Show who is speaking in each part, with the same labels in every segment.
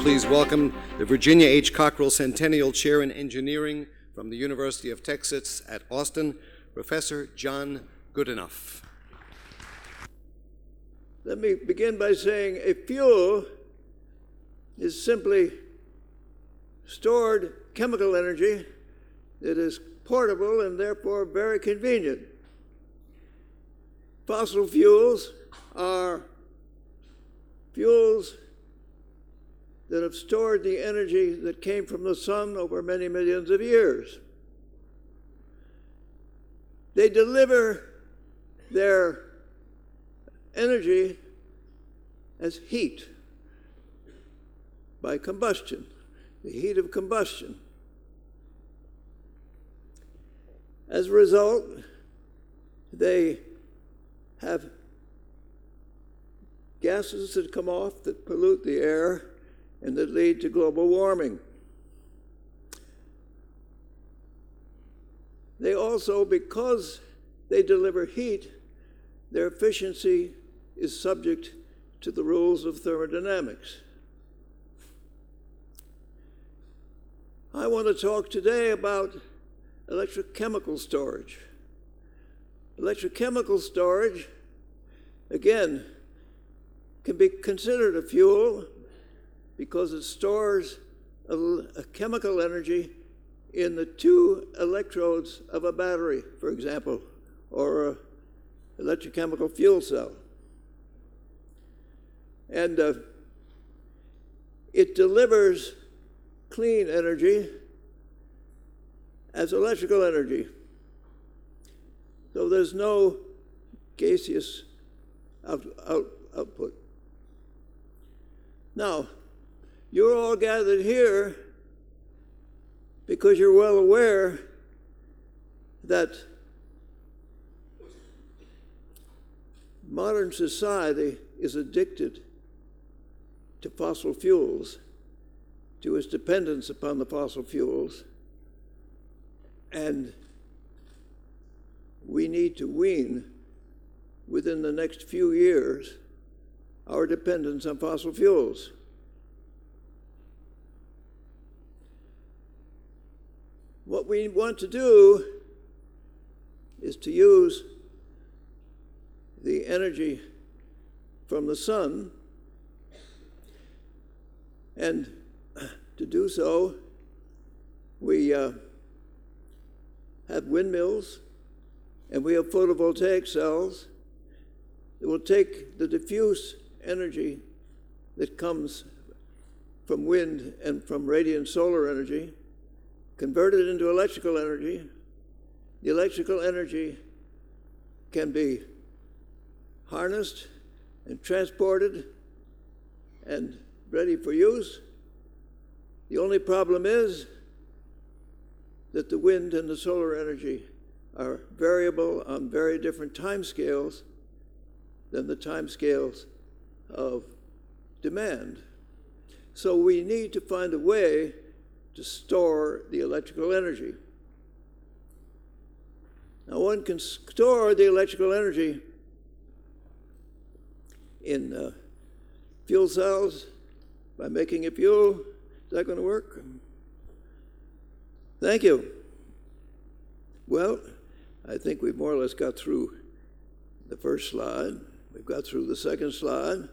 Speaker 1: Please welcome the Virginia H. Cockrell Centennial Chair in Engineering from the University of Texas at Austin, Professor John Goodenough.
Speaker 2: Let me begin by saying a fuel is simply stored chemical energy that is portable and therefore very convenient. Fossil fuels are fuels that have stored the energy that came from the sun over many millions of years. They deliver their energy as heat by combustion, the heat of combustion. As a result, they have gases that come off that pollute the air and that lead to global warming. They also, because they deliver heat, their efficiency is subject to the rules of thermodynamics. I want to talk today about electrochemical storage. Electrochemical storage, again, can be considered a fuel because it stores a chemical energy in the two electrodes of a battery, for example, or an electrochemical fuel cell. And it delivers clean energy as electrical energy. So there's no gaseous output. Now, you're all gathered here because you're well aware that modern society is addicted to fossil fuels, to its dependence upon the fossil fuels, and we need to wean, within the next few years, our dependence on fossil fuels. What we want to do is to use the energy from the sun, and to do so, we have windmills and we have photovoltaic cells that will take the diffuse energy that comes from wind and from radiant solar energy, convert it into electrical energy. The electrical energy can be harnessed and transported and ready for use. The only problem is that the wind and the solar energy are variable on very different time scales than the time scales of demand. So we need to find a way to store the electrical energy. Now, one can store the electrical energy in fuel cells by making a fuel. Is that going to work? Thank you. Well, I think we've more or less got through the first slide. We've got through the second slide.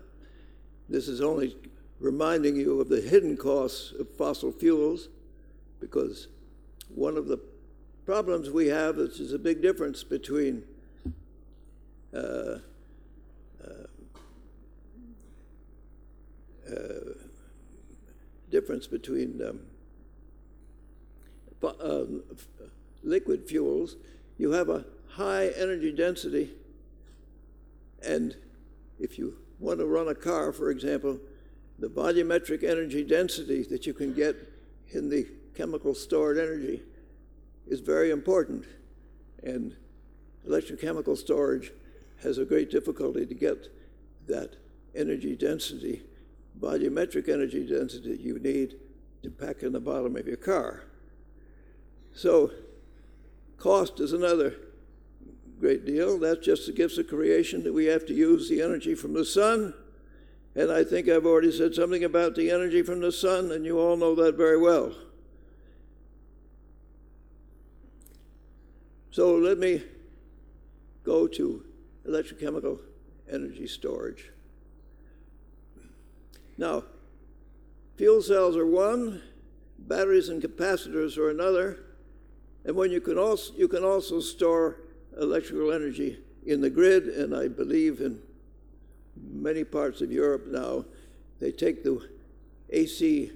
Speaker 2: This is only reminding you of the hidden costs of fossil fuels, because one of the problems we have is a big difference between liquid fuels. You have a high energy density, and if you want to run a car, for example, the volumetric energy density that you can get in the chemical stored energy is very important, and electrochemical storage has a great difficulty to get that energy density, volumetric energy density that you need to pack in the bottom of your car. So cost is another great deal. That's just the gifts of creation, that we have to use the energy from the sun, And I think I've already said something about the energy from the sun, and you all know that very well. So let me go to electrochemical energy storage. Now, fuel cells are one, batteries and capacitors are another, and when you can also store electrical energy in the grid, and I believe in many parts of Europe now, they take the AC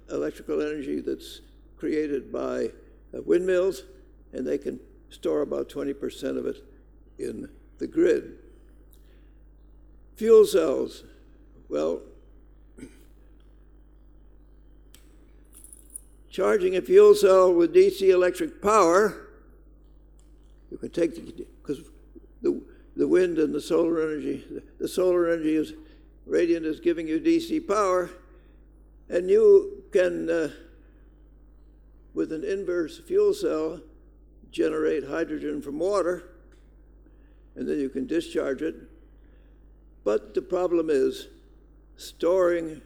Speaker 2: electrical energy that's created by windmills, and they can store about 20% of it in the grid. Fuel cells, well, charging a fuel cell with DC electric power, you can take, because the wind and the solar energy is, radiant is giving you DC power, and you can, with an inverse fuel cell, generate hydrogen from water, and then you can discharge it. But the problem is storing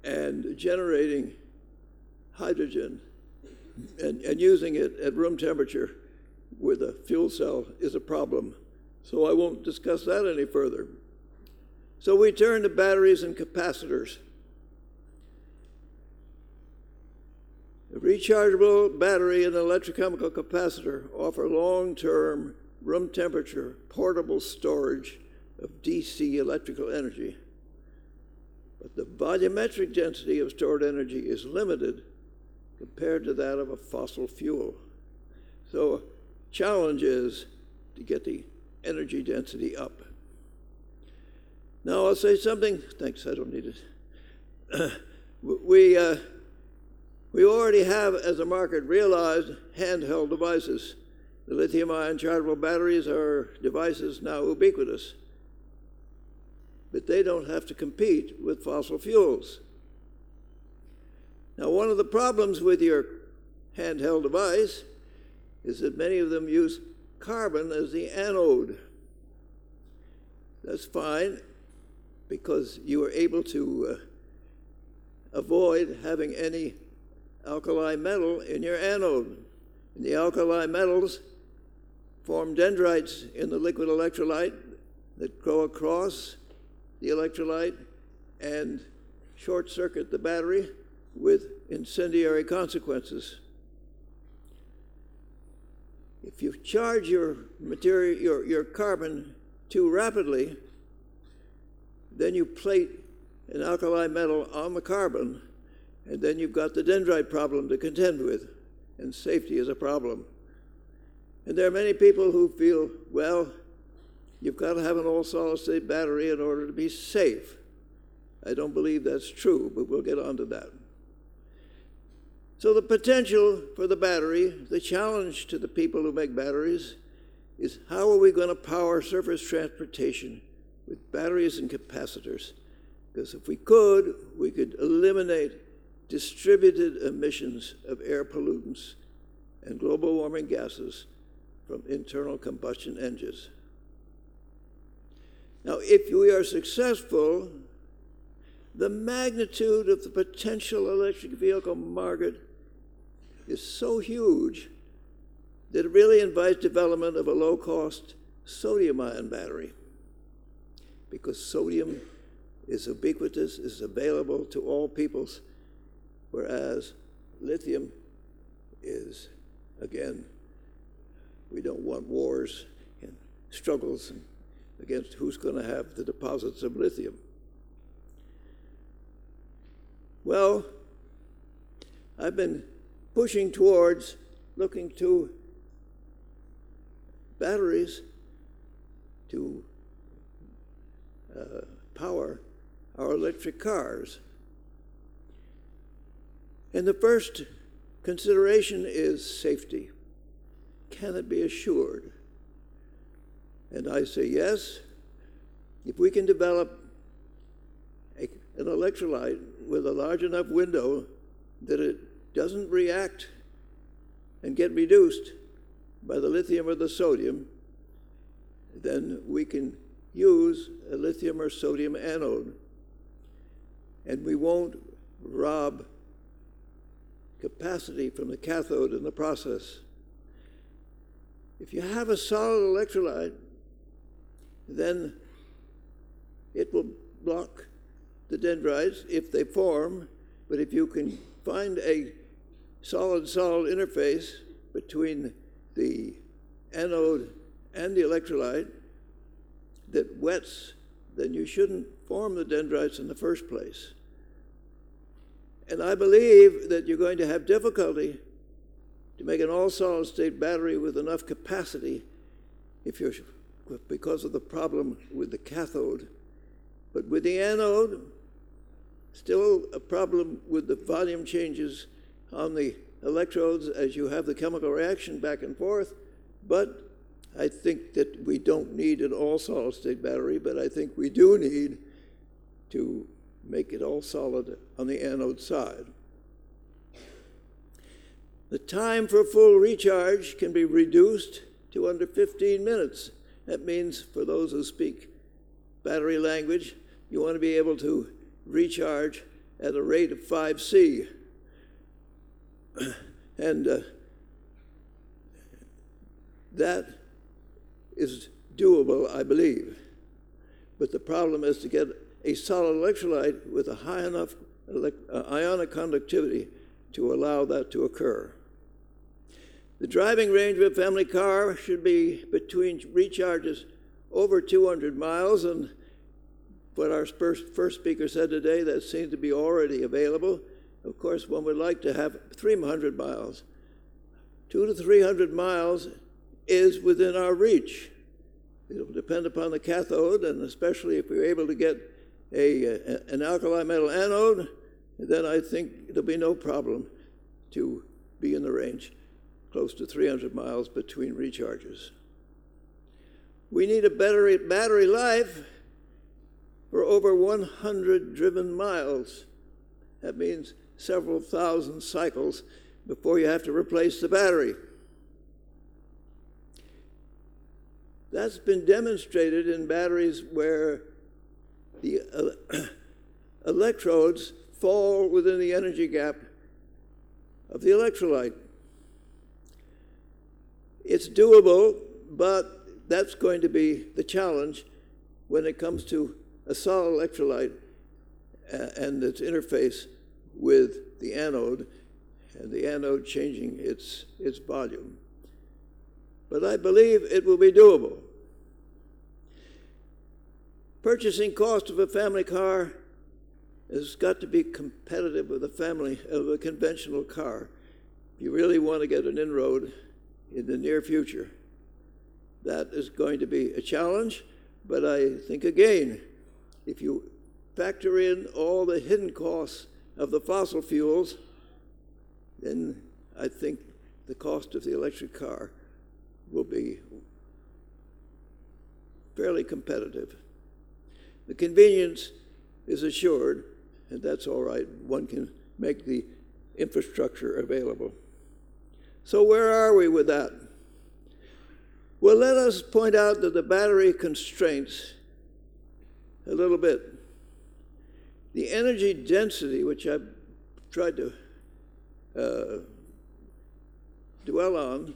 Speaker 2: and generating hydrogen and using it at room temperature with a fuel cell is a problem. So I won't discuss that any further. So we turn to batteries and capacitors. A rechargeable battery and an electrochemical capacitor offer long-term, room temperature, portable storage of DC electrical energy. But the volumetric density of stored energy is limited compared to that of a fossil fuel. So challenge is to get the energy density up. Now I'll say something, thanks, I don't need it. We already have, as a market, realized handheld devices. The lithium-ion chargeable batteries are devices now ubiquitous, but they don't have to compete with fossil fuels. Now, one of the problems with your handheld device is that many of them use carbon as the anode. That's fine, because you are able to avoid having any alkali metal in your anode. And the alkali metals form dendrites in the liquid electrolyte that go across the electrolyte and short circuit the battery with incendiary consequences. If you charge your material, your carbon too rapidly, then you plate an alkali metal on the carbon, and then you've got the dendrite problem to contend with, and safety is a problem. And there are many people who feel, well, you've got to have an all-solid-state battery in order to be safe. I don't believe that's true, but we'll get onto that. So the potential for the battery, the challenge to the people who make batteries, is how are we going to power surface transportation with batteries and capacitors? Because if we could eliminate distributed emissions of air pollutants and global warming gases from internal combustion engines. Now, if we are successful, the magnitude of the potential electric vehicle market is so huge that it really invites development of a low-cost sodium-ion battery, because sodium is ubiquitous, is available to all peoples, whereas lithium is, again, we don't want wars and struggles against who's going to have the deposits of lithium. Well, I've been pushing towards looking to batteries to power our electric cars. And the first consideration is safety. Can it be assured? And I say yes. If we can develop an electrolyte with a large enough window that it doesn't react and get reduced by the lithium or the sodium, then we can use a lithium or sodium anode, and we won't rob capacity from the cathode in the process. If you have a solid electrolyte, then it will block the dendrites if they form, but if you can find a solid-solid interface between the anode and the electrolyte that wets, then you shouldn't form the dendrites in the first place. And I believe that you're going to have difficulty to make an all-solid-state battery with enough capacity because of the problem with the cathode. But with the anode, still a problem with the volume changes on the electrodes as you have the chemical reaction back and forth. But I think that we don't need an all-solid-state battery, but I think we do need to make it all solid on the anode side. The time for full recharge can be reduced to under 15 minutes. That means, for those who speak battery language, you want to be able to recharge at a rate of 5C. And that is doable, I believe. But the problem is to get a solid electrolyte with a high enough ionic conductivity to allow that to occur. The driving range of a family car should be between recharges over 200 miles, and what our first speaker said today, that seems to be already available. Of course, one would like to have 300 miles. 200 to 300 miles is within our reach. It'll depend upon the cathode, and especially if we're able to get an alkali metal anode, then I think there'll be no problem to be in the range close to 300 miles between recharges. We need a battery life for over 100 driven miles. That means several thousand cycles before you have to replace the battery. That's been demonstrated in batteries where the electrodes fall within the energy gap of the electrolyte. It's doable, but that's going to be the challenge when it comes to a solid electrolyte and its interface with the anode, and the anode changing its volume. But I believe it will be doable. Purchasing cost of a family car has got to be competitive with a conventional car. If you really want to get an inroad in the near future, that is going to be a challenge. But I think, again, if you factor in all the hidden costs of the fossil fuels, then I think the cost of the electric car will be fairly competitive. The convenience is assured, and that's all right. One can make the infrastructure available. So where are we with that? Well, let us point out that the battery constraints a little bit. The energy density, which I've tried to dwell on,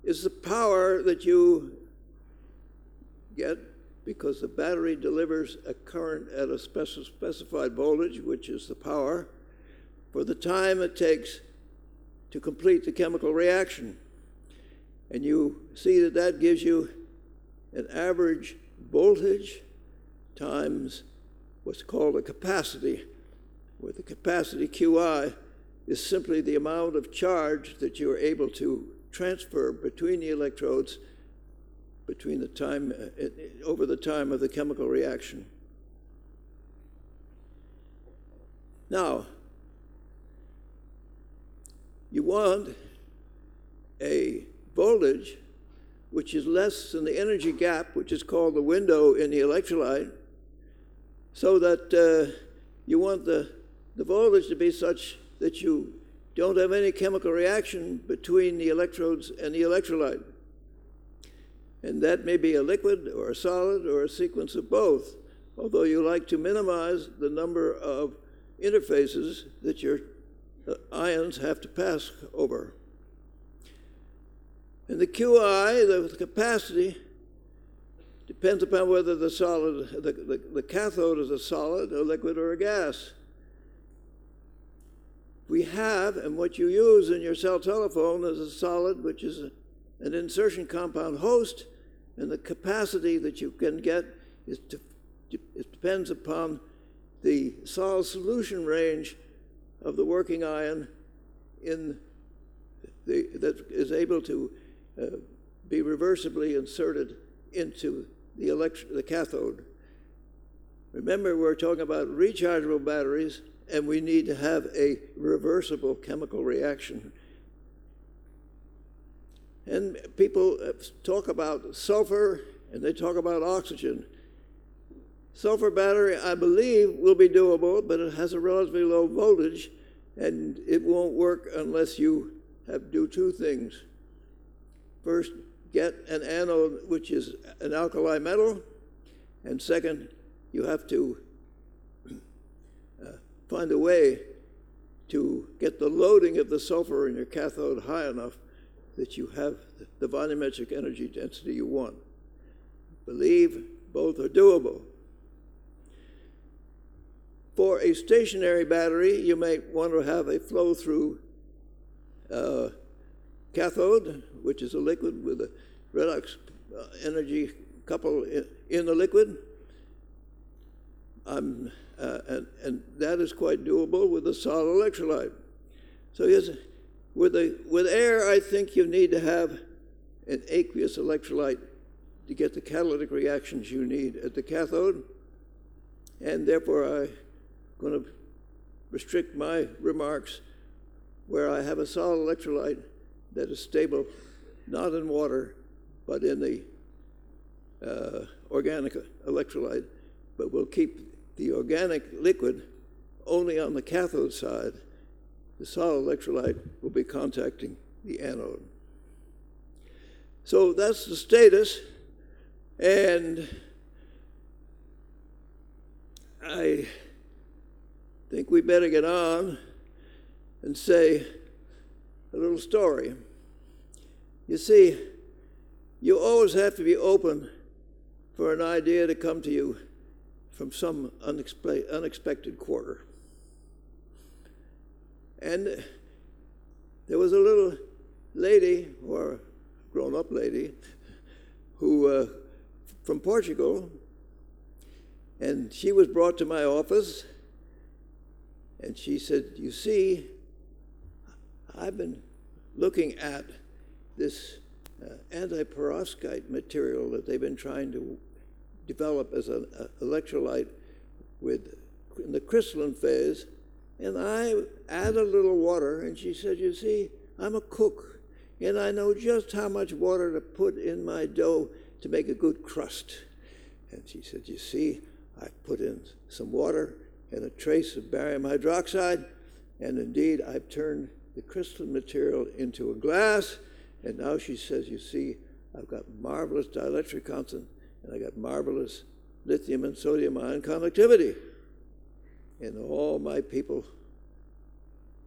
Speaker 2: is the power that you get because the battery delivers a current at a specified voltage, which is the power, for the time it takes to complete the chemical reaction. And you see that that gives you an average voltage times what's called a capacity, where the capacity, QI, is simply the amount of charge that you're able to transfer between the electrodes over the time of the chemical reaction. Now, you want a voltage which is less than the energy gap, which is called the window in the electrolyte, so that you want the voltage to be such that you don't have any chemical reaction between the electrodes and the electrolyte. And that may be a liquid or a solid or a sequence of both, although you like to minimize the number of interfaces that your ions have to pass over. And the QI, the capacity, depends upon whether the cathode is a solid, a liquid, or a gas. We have, and what you use in your cell telephone is a solid, which is an insertion compound host, and the capacity that you can get it depends upon the solid solution range of the working ion that is able to be reversibly inserted into the cathode. Remember, we're talking about rechargeable batteries, and we need to have a reversible chemical reaction. And people talk about sulfur, and they talk about oxygen. Sulfur battery, I believe, will be doable, but it has a relatively low voltage, and it won't work unless you do two things. First, get an anode, which is an alkali metal, and second, you have to find a way to get the loading of the sulfur in your cathode high enough that you have the volumetric energy density you want. Believe both are doable. For a stationary battery, you may want to have a flow-through cathode, which is a liquid with a redox energy couple in the liquid. And that is quite doable with a solid electrolyte. So yes, with air, I think you need to have an aqueous electrolyte to get the catalytic reactions you need at the cathode. And therefore, I'm going to restrict my remarks where I have a solid electrolyte that is stable, not in water, but in the organic electrolyte, but we'll keep the organic liquid only on the cathode side. The solid electrolyte will be contacting the anode. So that's the status, and I think we better get on and say a little story. You see, you always have to be open for an idea to come to you from some unexpected quarter. And there was a little lady, or grown-up lady, who from Portugal, and she was brought to my office, and she said, "You see, I've been looking at this antiperovskite material that they've been trying to develop as an electrolyte in the crystalline phase, and I add a little water." And she said, "You see, I'm a cook, and I know just how much water to put in my dough to make a good crust." And she said, "You see, I've put in some water and a trace of barium hydroxide, and indeed I've turned the crystalline material into a glass." And now she says, "You see, I've got marvelous dielectric constant, and I got marvelous lithium and sodium ion conductivity." And all my people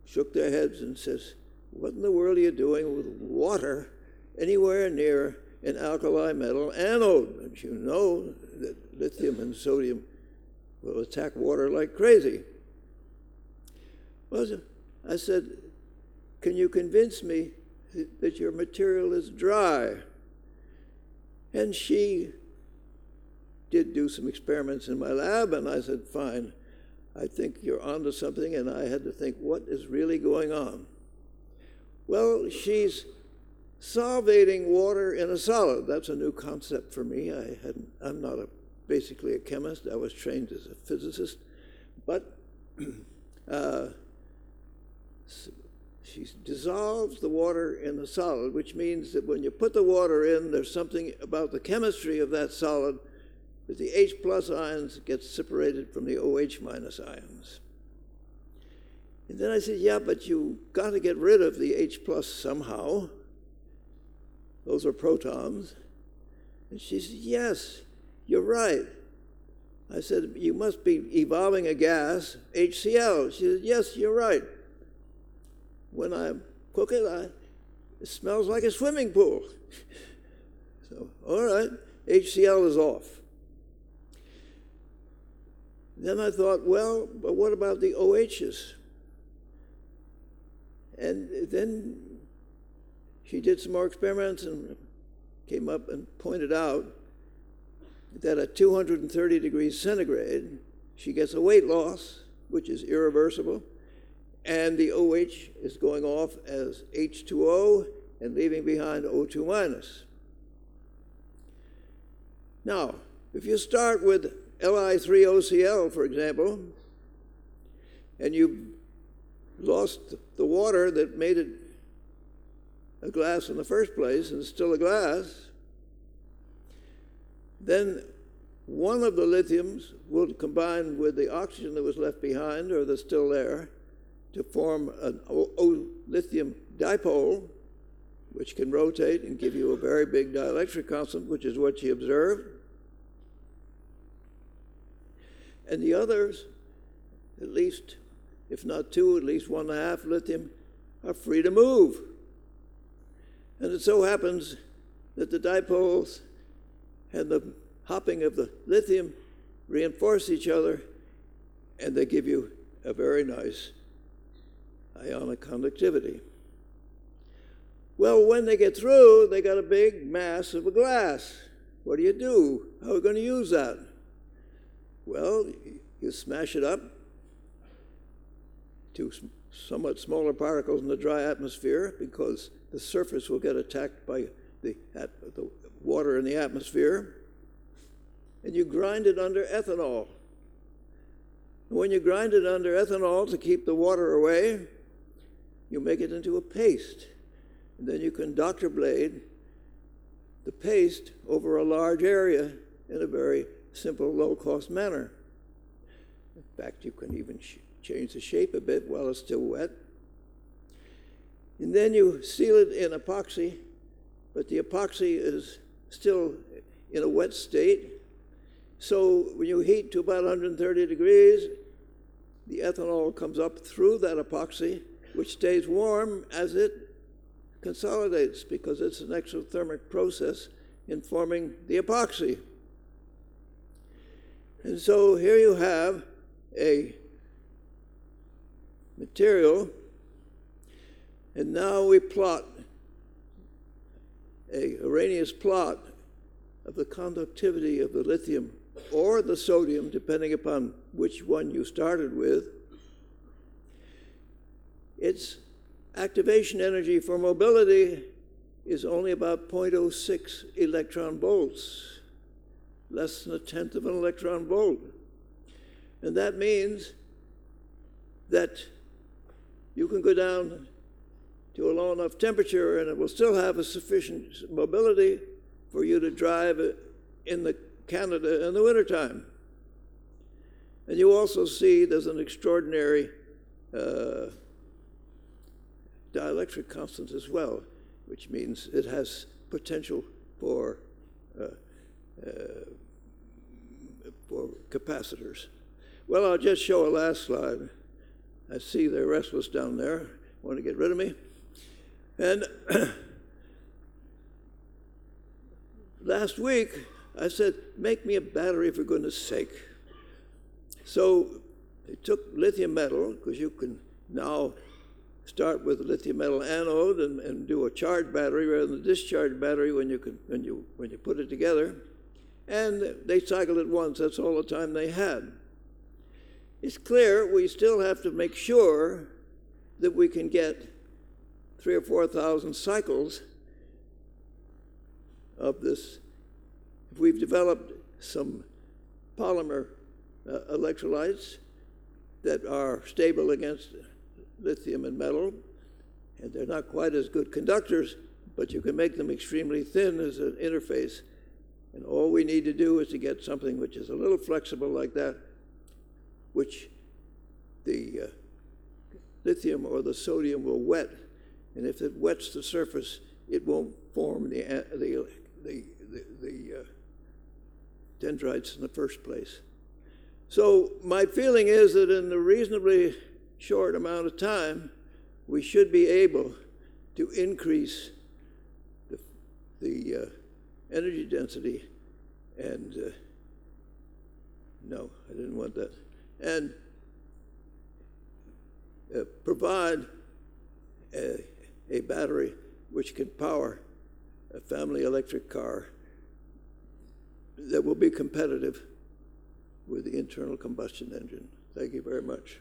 Speaker 2: shook their heads and says, "What in the world are you doing with water anywhere near an alkali metal anode? And you know that lithium and sodium will attack water like crazy." Well, I said, "Can you convince me that your material is dry?" And she did do some experiments in my lab, and I said, "Fine, I think you're onto something," and I had to think, what is really going on? Well, she's solvating water in a solid. That's a new concept for me. I'm not basically a chemist. I was trained as a physicist. But she dissolves the water in the solid, which means that when you put the water in, there's something about the chemistry of that solid that the H plus ions get separated from the OH minus ions. And then I said, "Yeah, but you got to get rid of the H plus somehow. Those are protons. And she said, yes, you're right. I said, you must be evolving a gas, HCl. She said, yes, you're right. When I cook it, it smells like a swimming pool. So, all right, HCl is off. Then I thought, well, but what about the OHs? And then she did some more experiments and came up and pointed out that at 230 degrees centigrade, she gets a weight loss, which is irreversible, and the OH is going off as H2O and leaving behind O2 minus. Now, if you start with Li3OCl, for example, and you lost the water that made it a glass in the first place, and it's still a glass, then one of the lithiums will combine with the oxygen that was left behind or that's still there to form an O-lithium dipole, which can rotate and give you a very big dielectric constant, which is what she observed. And the others, at least, if not two, at least 1.5 lithium, are free to move. And it so happens that the dipoles and the hopping of the lithium reinforce each other, and they give you a very nice ionic conductivity. Well, when they get through, they got a big mass of a glass. What do? How are we going to use that? Well, you smash it up to somewhat smaller particles in the dry atmosphere because the surface will get attacked by the water in the atmosphere. And you grind it under ethanol. And when you grind it under ethanol to keep the water away, you make it into a paste. And then you can doctor blade the paste over a large area in a very simple, low-cost manner. In fact, you can even change the shape a bit while it's still wet. And then you seal it in epoxy, but the epoxy is still in a wet state. So when you heat to about 130 degrees, the ethanol comes up through that epoxy, which stays warm as it consolidates because it's an exothermic process in forming the epoxy. And so here you have a material, and now we plot a Arrhenius plot of the conductivity of the lithium or the sodium, depending upon which one you started with. Its activation energy for mobility is only about 0.06 electron volts, less than 1/10 of an electron volt. And that means that you can go down to a low enough temperature and it will still have a sufficient mobility for you to drive in Canada in the wintertime. And you also see there's an extraordinary dielectric constant as well, which means it has potential for capacitors. Well, I'll just show a last slide. I see they're restless down there, want to get rid of me. And last week, I said, make me a battery for goodness sake. So they took lithium metal, because you can now start with a lithium metal anode and do a charged battery rather than a discharged battery when you put it together. And they cycled it once. That's all the time they had. It's clear we still have to make sure that we can get 3,000 or 4,000 cycles of this. If we've developed some polymer electrolytes that are stable against lithium and metal, and they're not quite as good conductors, but you can make them extremely thin as an interface. And all we need to do is to get something which is a little flexible like that, which the lithium or the sodium will wet. And if it wets the surface, it won't form the the dendrites in the first place. So my feeling is that in a reasonably short amount of time, we should be able to increase the energy density and no, I didn't want that. And provide a battery which can power a family electric car that will be competitive with the internal combustion engine. Thank you very much.